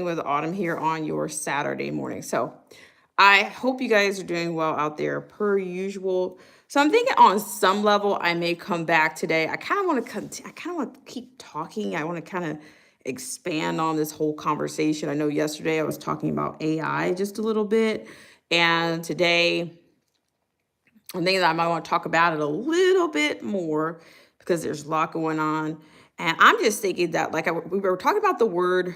with Autumn here on your Saturday morning. So I hope you guys are doing well out there per usual. So I'm thinking on some level I may come back today. I kind of want to I kind of want to keep talking. I want to kind of expand on this whole conversation. I know yesterday I was talking about AI just a little bit, and today I'm thinking that I might want to talk about it a little bit more because there's a lot going on. And I'm just thinking that, like, we were talking about the word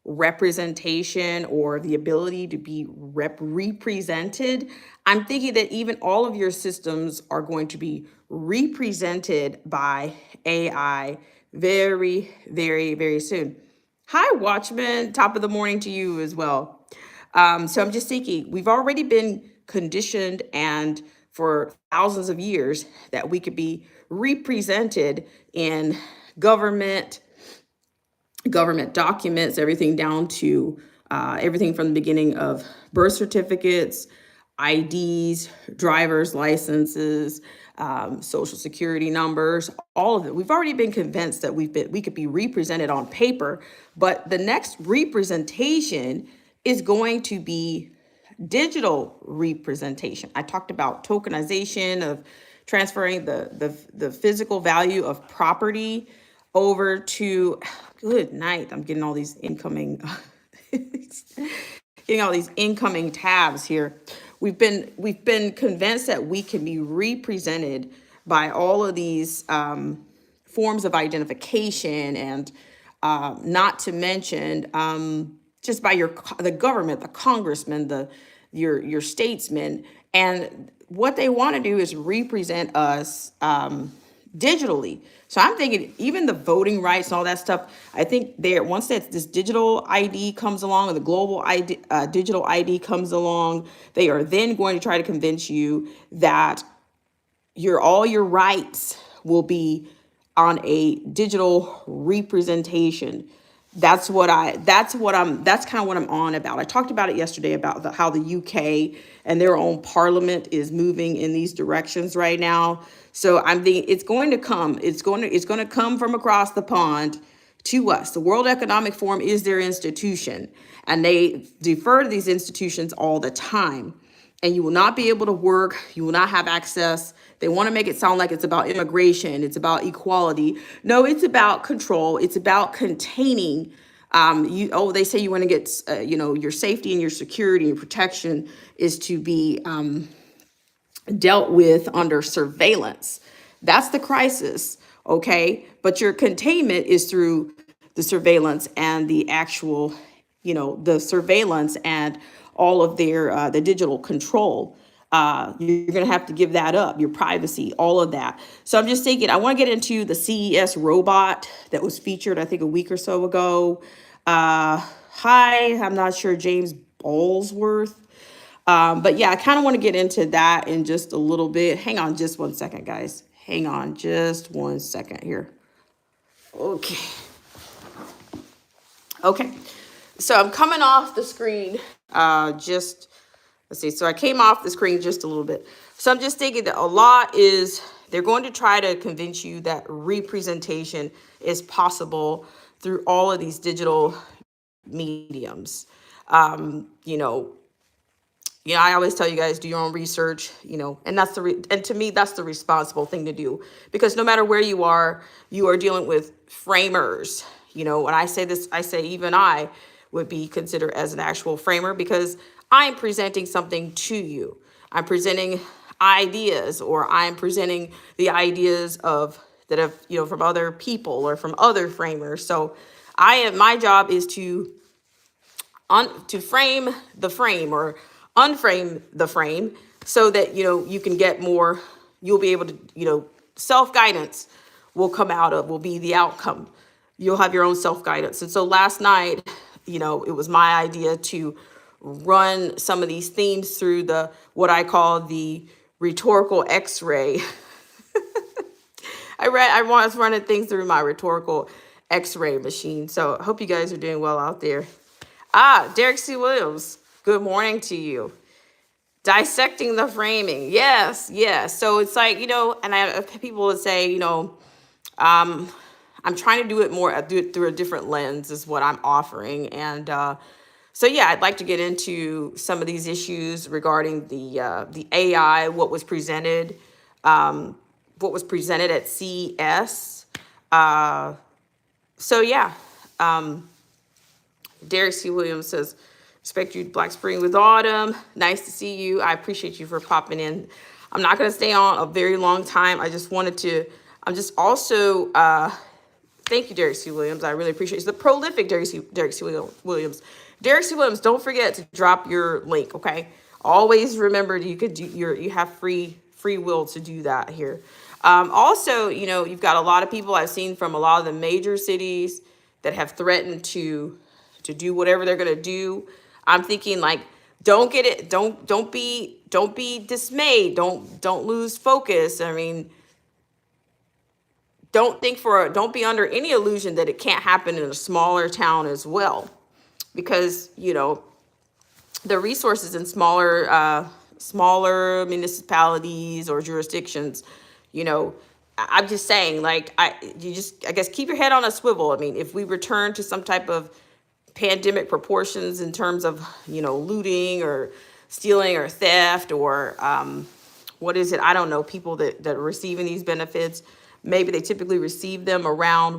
representation or the ability to be represented. I'm thinking that even all of your systems are going to be represented by AI very, very, very soon. Hi, Watchman. Top of the morning to you as well. So I'm just thinking, we've already been conditioned and for thousands of years that we could be represented in government, government documents, everything down to everything from the beginning of birth certificates, IDs, driver's licenses, social security numbers, all of it. We've already been convinced that we could be represented on paper, but the next representation is going to be digital representation. I talked about tokenization of transferring the physical value of property over to, good night. I'm getting all these incoming getting all these incoming tabs here. We've been convinced that we can be represented by all of these forms of identification, and not to mention just by the government, the congressman, your statesmen, and what they want to do is represent us digitally. So I'm thinking even the voting rights and all that stuff. I think there once that this digital ID comes along, or the global ID, digital ID comes along, they are then going to try to convince you that all your rights will be on a digital representation. That's kind of what I'm on about. I talked about it yesterday about how the UK and their own parliament is moving in these directions right now. So I'm thinking it's going to come. It's going to come from across the pond to us. The World Economic Forum is their institution, and they defer to these institutions all the time. And you will not be able to work. You will not have access. They want to make it sound like it's about immigration, it's about equality. No, it's about control. It's about containing. They say you want to get, your safety and your security and protection is to be dealt with under surveillance. That's the crisis, okay? But your containment is through the surveillance and the actual, the surveillance and all of their the digital control. You're going to have to give that up, your privacy, all of that. So I'm just thinking, I want to get into the CES robot that was featured, I think, a week or so ago. Hi, I'm not sure, James Ballsworth. But yeah, I kind of want to get into that in just a little bit. Hang on just 1 second, guys. Hang on just 1 second here. Okay. Okay. So I'm coming off the screen. Let's see. So I came off the screen just a little bit. So I'm just thinking that they're going to try to convince you that representation is possible through all of these digital mediums. I always tell you guys, do your own research, and and to me, that's the responsible thing to do, because no matter where you are dealing with framers. When I say this, I say even I would be considered as an actual framer, because I'm presenting something to you. I'm presenting ideas, or I'm presenting the ideas that have, from other people or from other framers. So my job is to frame the frame, or unframe the frame, so that you can get more. You'll be able to, self-guidance will be the outcome. You'll have your own self-guidance. And so last night, it was my idea to run some of these themes through what I call the rhetorical X-ray. I was running things through my rhetorical X-ray machine. So I hope you guys are doing well out there. Derek C. Williams, good morning to you. Dissecting the framing. Yes. So it's like, and people would say, I'm trying to do it more, do it through a different lens is what I'm offering. And so yeah, I'd like to get into some of these issues regarding the AI, what was presented at CES. Uh, so yeah, Derek C. Williams says, expect you Black Spring with Autumn. Nice to see you. I appreciate you for popping in. I'm not going to stay on a very long time. I'm just also, thank you, Derek C. Williams. I really appreciate it. It's the prolific Derek C. Williams. Derek C. Williams, don't forget to drop your link, okay? Always remember you have free will to do that here. Also, you've got a lot of people I've seen from a lot of the major cities that have threatened to do whatever they're going to do. I'm thinking, like, don't be dismayed. Don't lose focus. I mean, don't be under any illusion that it can't happen in a smaller town as well, because the resources in smaller municipalities or jurisdictions, I'm just saying, like, I guess keep your head on a swivel. I mean, if we return to some type of pandemic proportions in terms of looting or stealing or theft or what is it, I don't know, people that are receiving these benefits, maybe they typically receive them around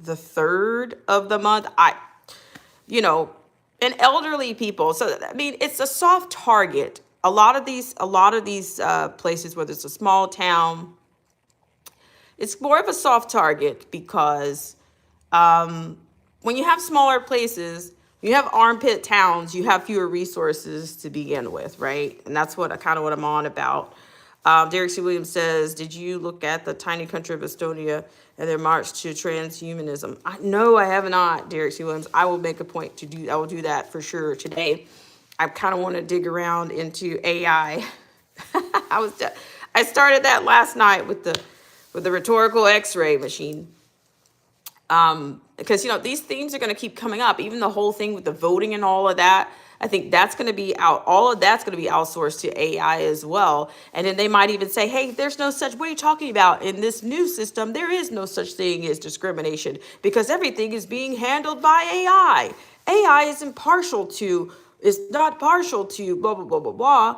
the 3rd of the month, and elderly people. So I mean, it's a soft target. A lot of these places, whether it's a small town, it's more of a soft target because when you have smaller places, you have armpit towns, you have fewer resources to begin with, right? And that's what I'm on about. Derek C. Williams says, did you look at the tiny country of Estonia and their march to transhumanism? No, I have not, Derek C. Williams. I will make a point I will do that for sure today. I kind of want to dig around into AI. I started that last night with the rhetorical X-ray machine. Because these themes are going to keep coming up. Even the whole thing with the voting and all of that, I think that's going to be out. All of that's going to be outsourced to AI as well. And then they might even say, "Hey, there's no such. What are you talking about? In this new system, there is no such thing as discrimination because everything is being handled by AI. AI is not partial to blah blah blah blah blah."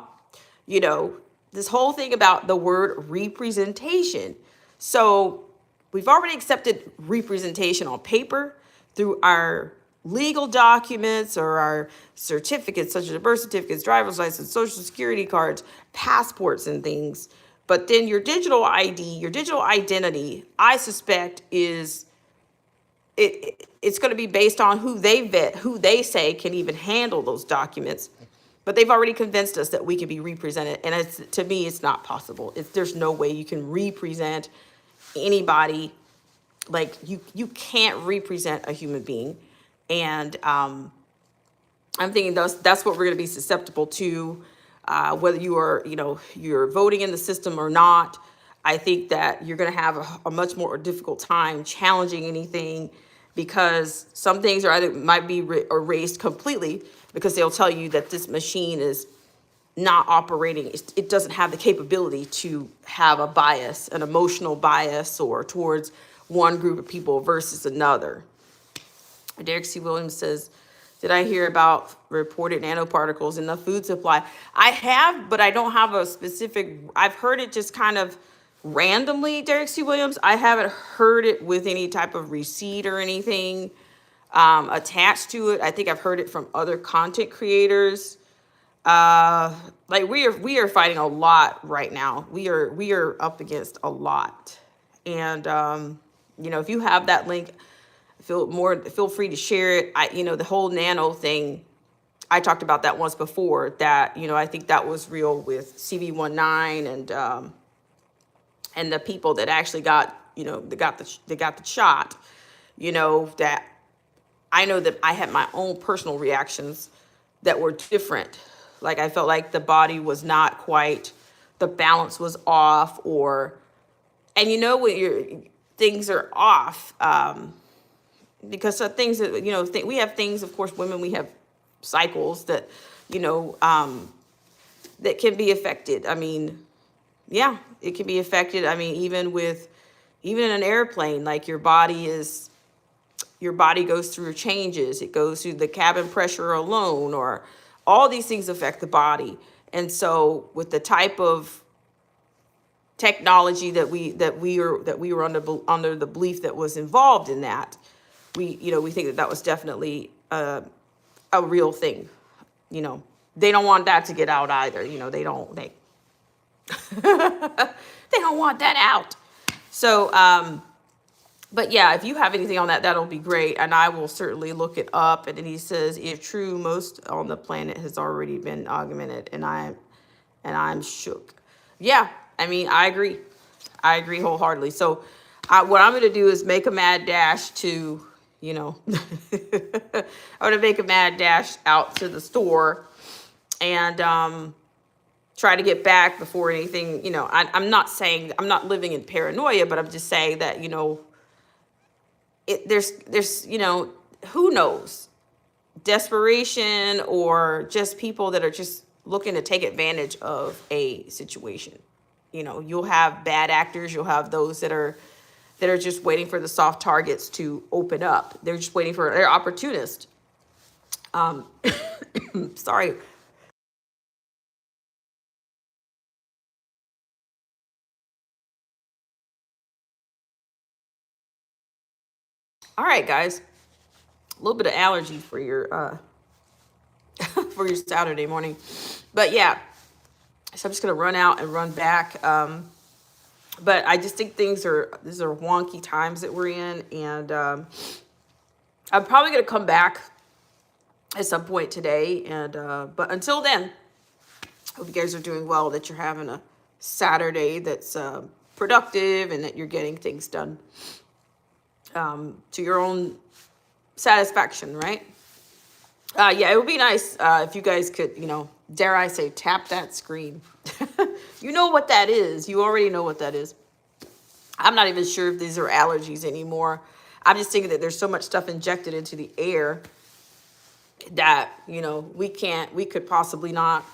This whole thing about the word representation. So we've already accepted representation on paper through our legal documents or our certificates, such as birth certificates, driver's license, social security cards, passports, and things. But then your digital ID, your digital identity, I suspect it's going to be based on who they vet, who they say can even handle those documents. But they've already convinced us that we can be represented. And to me, it's not possible. There's no way you can represent anybody. Like you can't represent a human being. And I'm thinking that's what we're going to be susceptible to, whether you're voting in the system or not. I think that you're going to have a much more difficult time challenging anything because some things might be erased completely because they'll tell you that this machine is not operating. It doesn't have the capability to have a bias, an emotional bias, or towards one group of people versus another. Derek C. Williams says, did I hear about reported nanoparticles in the food supply? I have, but I don't have a specific, I've heard it just kind of randomly, Derek C. Williams. I haven't heard it with any type of receipt or anything attached to it. I think I've heard it from other content creators. Like we are fighting a lot right now. We are up against a lot. And, if you have that link, feel free to share it. The whole nano thing, I talked about that once before, that, I think that was real with CV19 and the people that actually got, they got the shot, that I know that I had my own personal reactions that were different. Like I felt like the body was not quite, the balance was off, and when things are off, because of things that, we have things, of course, women, we have cycles that, that can be affected. I mean, yeah, it can be affected. I mean, even with, even in an airplane, like your body goes through changes. It goes through the cabin pressure alone, or all these things affect the body. And so with the type of technology that we were under the belief that was involved in that, we think that was definitely a real thing. They don't want that to get out either. They don't want that out. So but yeah, if you have anything on that, that'll be great, and I will certainly look it up. And then he says, if true, most on the planet has already been augmented, and I'm shook. Yeah, I mean, I agree wholeheartedly. So what I'm going to do is make a mad dash to, I'm going to make a mad dash out to the store and try to get back before anything, I'm not saying, I'm not living in paranoia, but I'm just saying that, there's, who knows? Desperation, or just people that are just looking to take advantage of a situation. You'll have bad actors, you'll have those that are just waiting for the soft targets to open up. They're just waiting for, they're opportunists. Sorry. All right, guys. A little bit of allergy for your for your Saturday morning. But yeah, so I'm just gonna run out and run back. But I just think these are wonky times that we're in, and I'm probably gonna come back at some point today. And but until then, hope you guys are doing well. That you're having a Saturday that's productive, and that you're getting things done to your own satisfaction, right? Yeah, it would be nice if you guys could, dare I say, tap that screen. You know what that is. You already know what that is. I'm not even sure if these are allergies anymore. I'm just thinking that there's so much stuff injected into the air that, we could possibly not.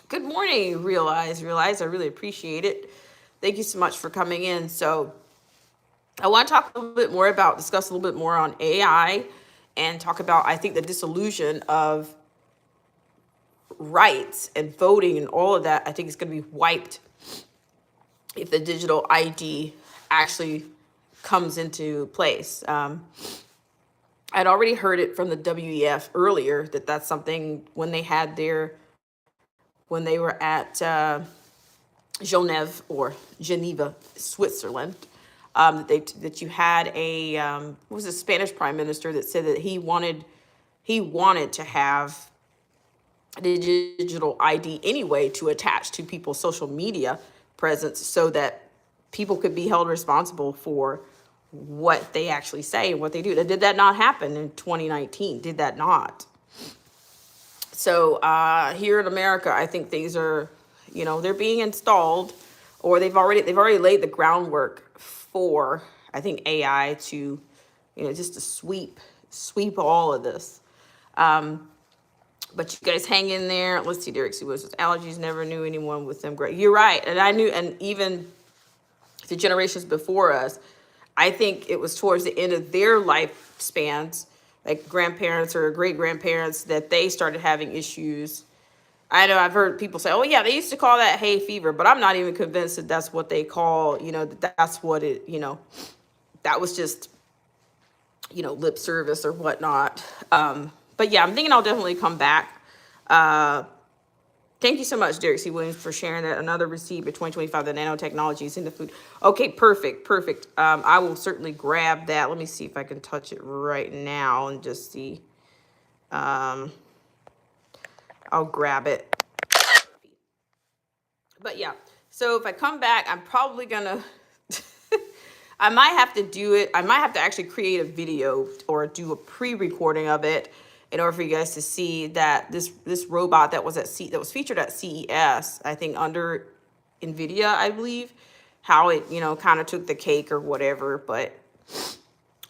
Good morning, Realize. I really appreciate it. Thank you so much for coming in. So I want to discuss a little bit more on AI, and talk about, I think, the disillusion of rights and voting and all of that. I think it's going to be wiped if the digital ID actually comes into place. I'd already heard it from the WEF earlier that that's something when they were at Geneva, Switzerland. That you had was a Spanish prime minister that said that he wanted to have the digital ID anyway to attach to people's social media presence, so that people could be held responsible for what they actually say and what they do. Did that not happen in 2019? Did that not? So here in America, I think things are, they're being installed, or they've already laid the groundwork for, I think, AI to, just to sweep all of this. But you guys hang in there. Let's see, Derek C. was with allergies, never knew anyone with them. Great. You're right. And I knew, and even the generations before us, I think it was towards the end of their lifespans, like grandparents or great grandparents, that they started having issues. I know I've heard people say, oh yeah, they used to call that hay fever, but I'm not even convinced that that's what they call, that's what it, that was just, lip service or whatnot. But yeah, I'm thinking I'll definitely come back. Thank you so much, Derek C. Williams, for sharing that. Another receipt for 2025, the nanotechnologies in the food. Okay, perfect. I will certainly grab that. Let me see if I can touch it right now and just see. I'll grab it. But yeah, so if I come back, I'm probably gonna, I might have to do it. I might have to actually create a video or do a pre-recording of it in order for you guys to see that this robot that was featured at CES, I think under NVIDIA, I believe, how it, kind of took the cake or whatever. But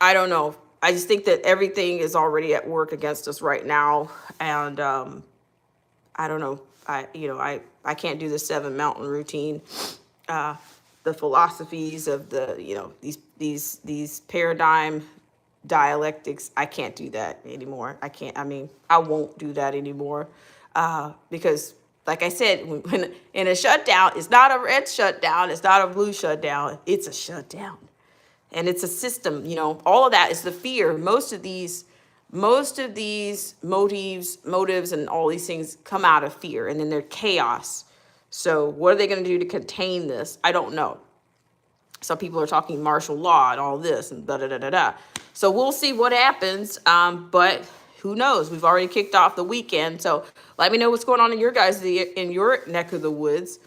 I don't know. I just think that everything is already at work against us right now. And I don't know. I can't do the 7 mountain routine. The the philosophies of the, these paradigm dialectics. I can't do that anymore. I can't. I mean, I won't do that anymore, because, like I said, when in a shutdown, it's not a red shutdown, it's not a blue shutdown, it's a shutdown, and it's a system. All of that is the fear. Most of these motives, and all these things come out of fear, and then they're chaos. So what are they going to do to contain this? I don't know. Some people are talking martial law and all this and da da da da da. So we'll see what happens. But who knows? We've already kicked off the weekend. So let me know what's going on in in your neck of the woods,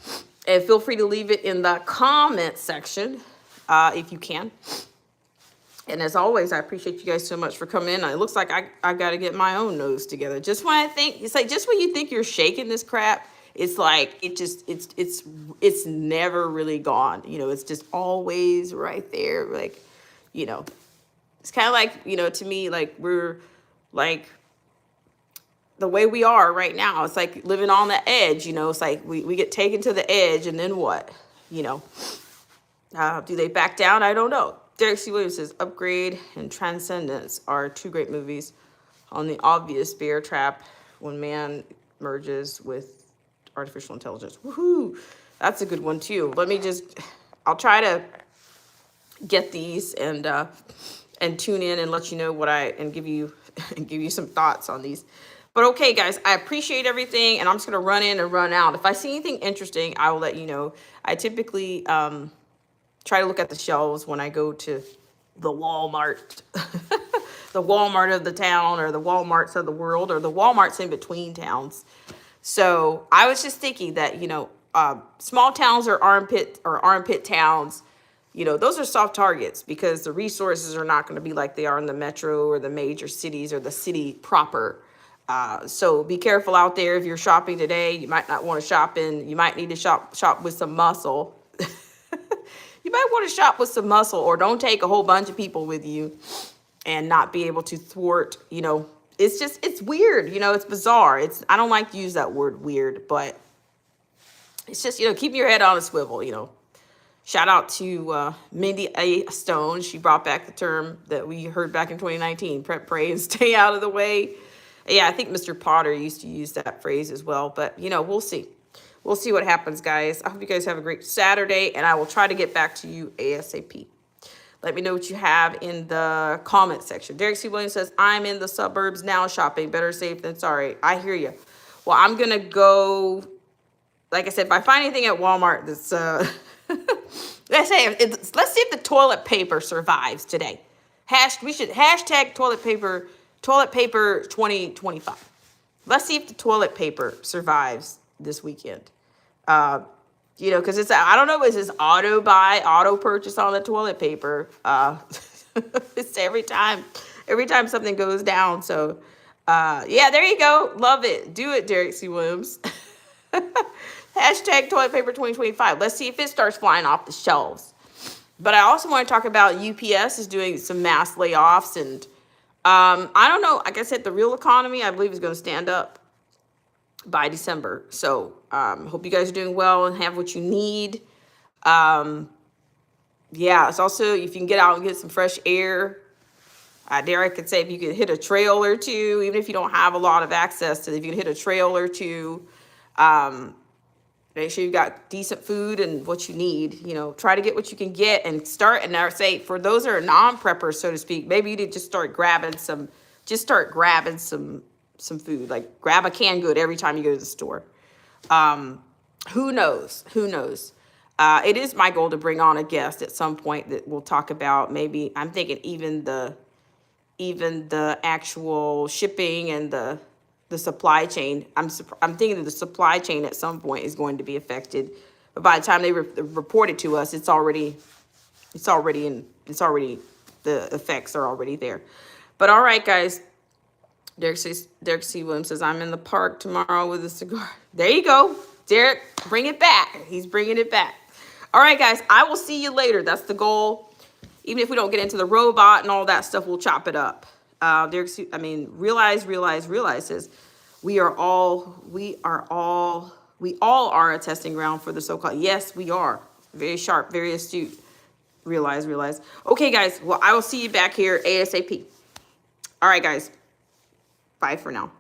and feel free to leave it in the comment section if you can. And as always, I appreciate you guys so much for coming in. It looks like I got to get my own nose together. Just when just when you think you're shaking this crap, it's like it's never really gone. It's just always right there. Like, it's kind of like, to me, like we're like the way we are right now. It's like living on the edge. It's like we get taken to the edge, and then what? Do they back down? I don't know. Derek C. Williams says, Upgrade and Transcendence are two great movies on the obvious bear trap when man merges with artificial intelligence. Woohoo! That's a good one too. I'll try to get these and tune in and let you know and give you some thoughts on these. But okay, guys, I appreciate everything, and I'm just gonna run in and run out. If I see anything interesting, I will let you know. I typically try to look at the shelves when I go to the Walmart, the Walmart of the town, or the Walmarts of the world, or the Walmarts in between towns. So I was just thinking that, small towns or armpit towns, those are soft targets because the resources are not going to be like they are in the metro or the major cities or the city proper. So be careful out there. If you're shopping today, you might not want to you might need to shop with some muscle. You might want to shop with some muscle, or don't take a whole bunch of people with you and not be able to thwart, it's weird, it's bizarre. I don't like to use that word weird, but it's just, keep your head on a swivel, Shout out to Mindy A. Stone. She brought back the term that we heard back in 2019, prep, pray, and stay out of the way. Yeah, I think Mr. Potter used to use that phrase as well, but, we'll see. We'll see what happens, guys. I hope you guys have a great Saturday, and I will try to get back to you ASAP. Let me know what you have in the comment section. Derek C. Williams says, I'm in the suburbs now shopping. Better safe than sorry. I hear you. Well, I'm going to go, like I said, if I find anything at Walmart that's, let's see if the toilet paper survives today. We should hashtag toilet paper 2025. Let's see if the toilet paper survives this weekend. Because I don't know, is this auto purchase on the toilet paper? It's every time something goes down. So, yeah, there you go. Love it. Do it, Derek C. Williams. Hashtag toilet paper 2025. Let's see if it starts flying off the shelves. But I also want to talk about UPS is doing some mass layoffs. And I don't know. Like I said, the real economy, I believe, is going to stand up by December. So hope you guys are doing well and have what you need. Yeah, it's also, if you can get out and get some fresh air, dare I could say, if you could hit a trail or two, even if you don't have a lot of access to it, if you can hit a trail or two, make sure you got decent food and what you need. Try to get what you can get and start. And I say, for those that are non-preppers, so to speak, maybe you need to just start grabbing some food, like grab a canned good every time you go to the store. Who knows? It is my goal to bring on a guest at some point that we'll talk about, maybe, I'm thinking even the actual shipping and the supply chain. I'm thinking that the supply chain at some point is going to be affected, but by the time they report it to us, the effects are already there. But all right, guys. Derek C. Williams says, I'm in the park tomorrow with a cigar. There you go. Derek, bring it back. He's bringing it back. All right, guys, I will see you later. That's the goal. Even if we don't get into the robot and all that stuff, we'll chop it up. Realize says, we all are a testing ground for the so-called. Yes, we are. Very sharp, very astute. Realize. Okay, guys. Well, I will see you back here ASAP. All right, guys. Bye for now.